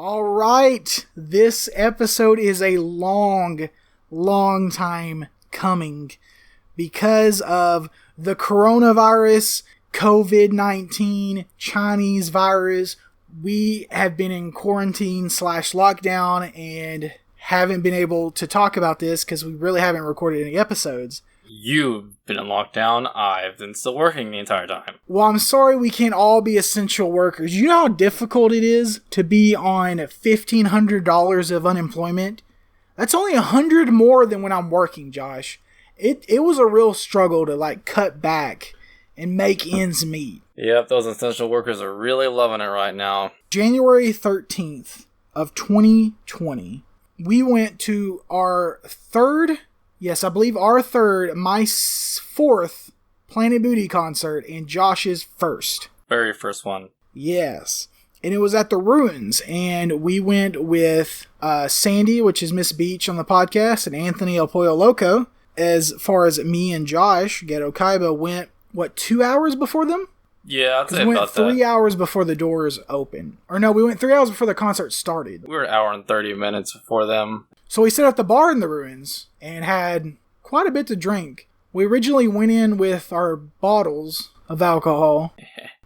All right, this episode is a long time coming because of the coronavirus, COVID-19, Chinese virus. We have been in quarantine / lockdown and haven't been able to talk about this because we really haven't recorded any episodes. You've been in lockdown. I've been still working the entire time. Well, I'm sorry we can't all be essential workers. You know how difficult it is to be on $1,500 of unemployment? That's only $100 more than when I'm working, Josh. It was a real struggle to cut back and make ends meet. Yep, those essential workers are really loving it right now. January 13th of 2020, we went to our third, my fourth Planet Booty concert and Josh's first. Very first one. Yes. And it was at the Ruins, and we went with Sandy, which is Miss Beach on the podcast, and Anthony El Pollo Loco. As far as me and Josh, Ghetto Kaiba, went, 2 hours before them? Yeah, I'd say we about went 3 hours before the doors opened. Or no, we went 3 hours before the concert started. We were an hour and 30 minutes before them. So we sat at the bar in the Ruins and had quite a bit to drink. We originally went in with our bottles of alcohol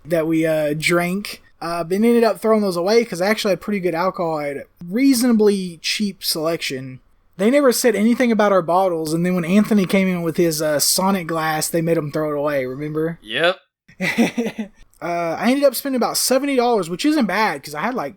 that we drank, but ended up throwing those away because I actually had pretty good alcohol. I had a reasonably cheap selection. They never said anything about our bottles, and then when Anthony came in with his Sonic glass, they made him throw it away, remember? Yep. I ended up spending about $70, which isn't bad because I had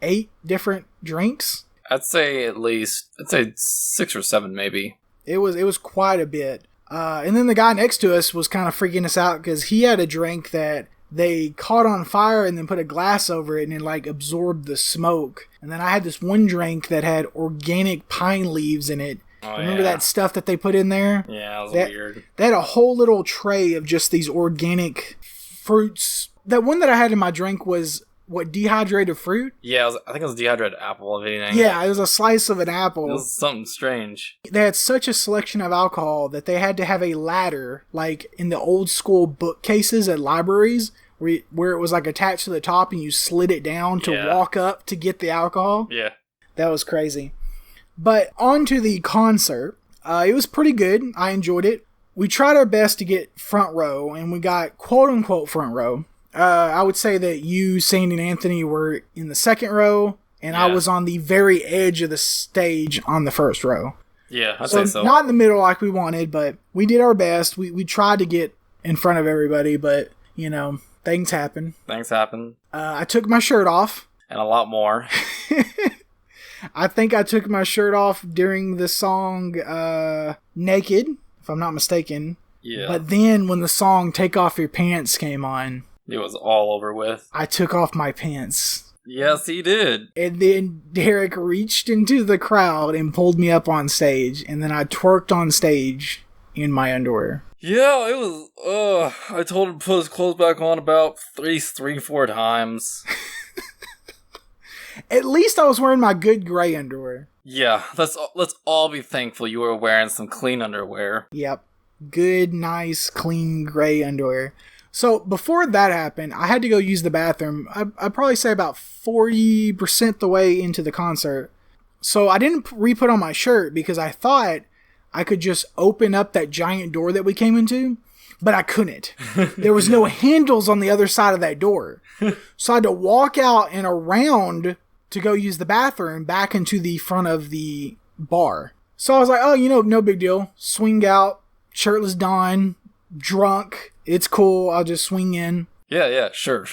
8 different drinks? I'd say 6 or 7 maybe. It was quite a bit. And then the guy next to us was kind of freaking us out because he had a drink that they caught on fire and then put a glass over it and it absorbed the smoke. And then I had this one drink that had organic pine leaves in it. Oh, Remember that stuff that they put in there? Yeah, that was weird. They had a whole little tray of just these organic fruits. That one that I had in my drink was, dehydrated fruit? Yeah, I think it was dehydrated apple, if anything. Yeah, it was a slice of an apple. It was something strange. They had such a selection of alcohol that they had to have a ladder, like in the old school bookcases at libraries, where it was attached to the top and you slid it down to walk up to get the alcohol. Yeah. That was crazy. But on to the concert. It was pretty good. I enjoyed it. We tried our best to get front row, and we got quote-unquote front row. I would say that you, Sandy, and Anthony were in the second row, and I was on the very edge of the stage on the first row. Yeah, I'd say so. Not in the middle like we wanted, but we did our best. We tried to get in front of everybody, but, things happen. I took my shirt off. And a lot more. I think I took my shirt off during the song Naked, if I'm not mistaken. Yeah. But then when the song Take Off Your Pants came on, it was all over with. I took off my pants. Yes, he did. And then Derek reached into the crowd and pulled me up on stage, and then I twerked on stage in my underwear. Yeah, it was, I told him to put his clothes back on about 4 times. At least I was wearing my good gray underwear. Yeah, let's all be thankful you were wearing some clean underwear. Yep. Good, nice, clean gray underwear. So before that happened, I had to go use the bathroom. I'd probably say about 40% the way into the concert. So I didn't re-put on my shirt because I thought I could just open up that giant door that we came into, but I couldn't. There was no handles on the other side of that door. So I had to walk out and around to go use the bathroom back into the front of the bar. So I was like, no big deal. Swing out, shirtless Don, drunk. It's cool. I'll just swing in. Yeah, sure.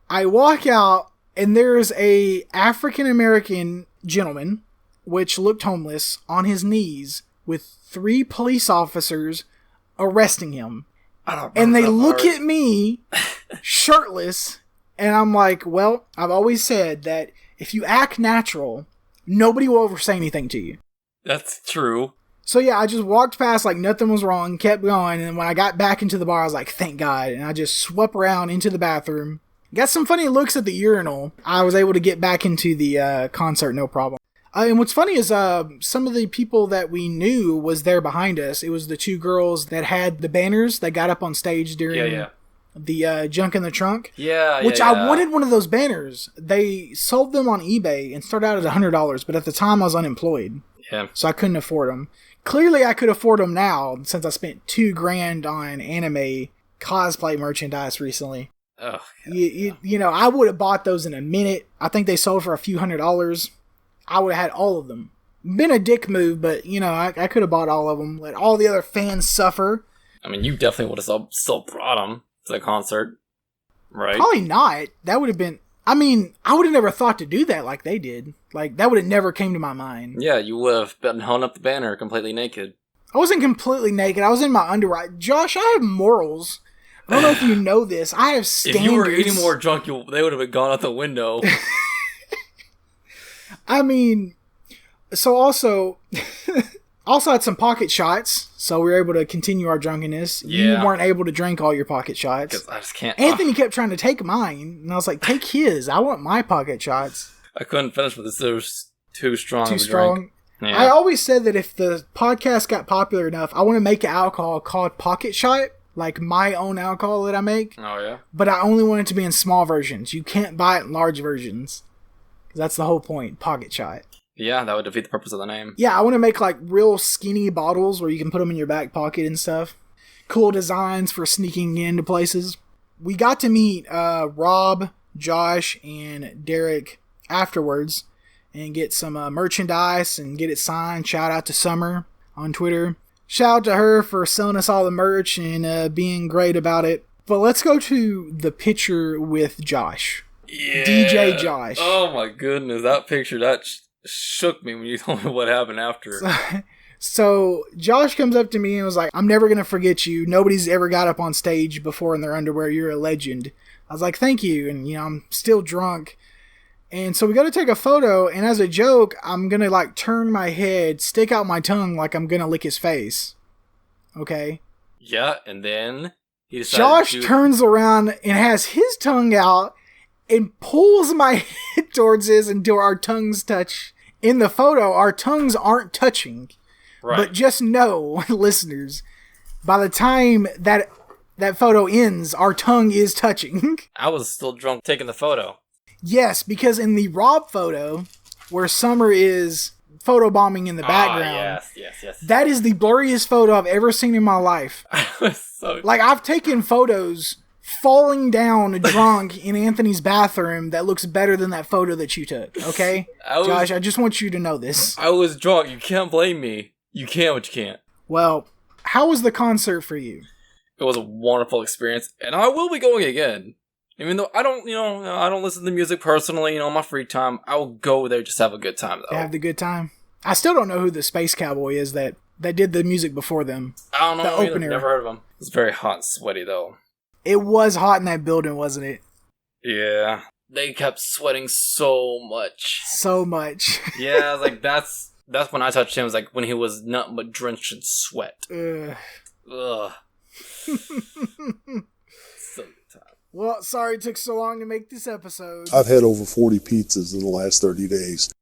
I walk out and there's a African-American gentleman, which looked homeless, on his knees with 3 police officers arresting him. And they look at me shirtless and I'm like, well, I've always said that if you act natural, nobody will ever say anything to you. That's true. So yeah, I just walked past like nothing was wrong, kept going, and when I got back into the bar, I was like, thank God. And I just swept around into the bathroom. Got some funny looks at the urinal. I was able to get back into the concert, no problem. And what's funny is some of the people that we knew was there behind us. It was the 2 girls that had the banners that got up on stage during the Junk in the Trunk. Yeah, Which yeah. I wanted one of those banners. They sold them on eBay and started out at $100, but at the time I was unemployed. Yeah. So I couldn't afford them. Clearly I could afford them now since I spent $2,000 on anime cosplay merchandise recently. Oh, You know, I would have bought those in a minute. I think they sold for a few $100s. I would have had all of them. Been a dick move, but, you know, I could have bought all of them. Let all the other fans suffer. I mean, you definitely would have still brought them to the concert, right? Probably not. That would have been... I mean, I would have never thought to do that like they did. Like, that would have never came to my mind. Yeah, you would have been holding up the banner completely naked. I wasn't completely naked. I was in my underwear. Josh, I have morals. I don't know if you know this. I have standards. If you were any more drunk, they would have been gone out the window. I mean, so also had some pocket shots, so we were able to continue our drunkenness. Yeah. You weren't able to drink all your pocket shots. Because I just can't. Anthony kept trying to take mine, and I was like, take his. I want my pocket shots. I couldn't finish with this. It was too strong. Too strong. Drink. Yeah. I always said that if the podcast got popular enough, I want to make an alcohol called Pocket Shot, like my own alcohol that I make. Oh, yeah? But I only want it to be in small versions. You can't buy it in large versions. That's the whole point, Pocket Shot. Yeah, that would defeat the purpose of the name. Yeah, I want to make like real skinny bottles where you can put them in your back pocket and stuff. Cool designs for sneaking into places. We got to meet Rob, Josh, and Derek afterwards and get some merchandise and get it signed. Shout out to Summer on Twitter. Shout out to her for selling us all the merch and being great about it. But let's go to the picture with Josh. Yeah. DJ Josh. Oh my goodness, that picture, that shook me when you told me what happened after. So Josh comes up to me and was like, I'm never going to forget you. Nobody's ever got up on stage before in their underwear. You're a legend. I was like, thank you. And, you know, I'm still drunk. And so we go to take a photo. And as a joke, I'm going to like turn my head, stick out my tongue like I'm going to lick his face. Okay. Yeah, and then he decided Josh to turns around and has his tongue out and pulls my head towards his until our tongues touch. In the photo, our tongues aren't touching. Right. But just know, listeners, by the time that photo ends, our tongue is touching. I was still drunk taking the photo. Yes, because in the Rob photo, where Summer is photobombing in the background, yes. that is the blurriest photo I've ever seen in my life. I was so Like, I've taken photos falling down drunk in Anthony's bathroom that looks better than that photo that you took, okay? Josh, I just want you to know this. I was drunk. You can't blame me. You can, but you can't. Well, how was the concert for you? It was a wonderful experience, and I will be going again. Even though I don't listen to music personally, on my free time, I will go there just to have a good time, though. Have the good time? I still don't know who the Space Cowboy is that did the music before them. I don't know. The Either. opener. Never heard of him. It was very hot and sweaty, though. It was hot in that building, wasn't it? Yeah. They kept sweating so much. So much. Yeah, I was like, that's when I touched him. It was like when he was nothing but drenched in sweat. Ugh. Ugh. So good time. Well, sorry it took so long to make this episode. I've had over 40 pizzas in the last 30 days.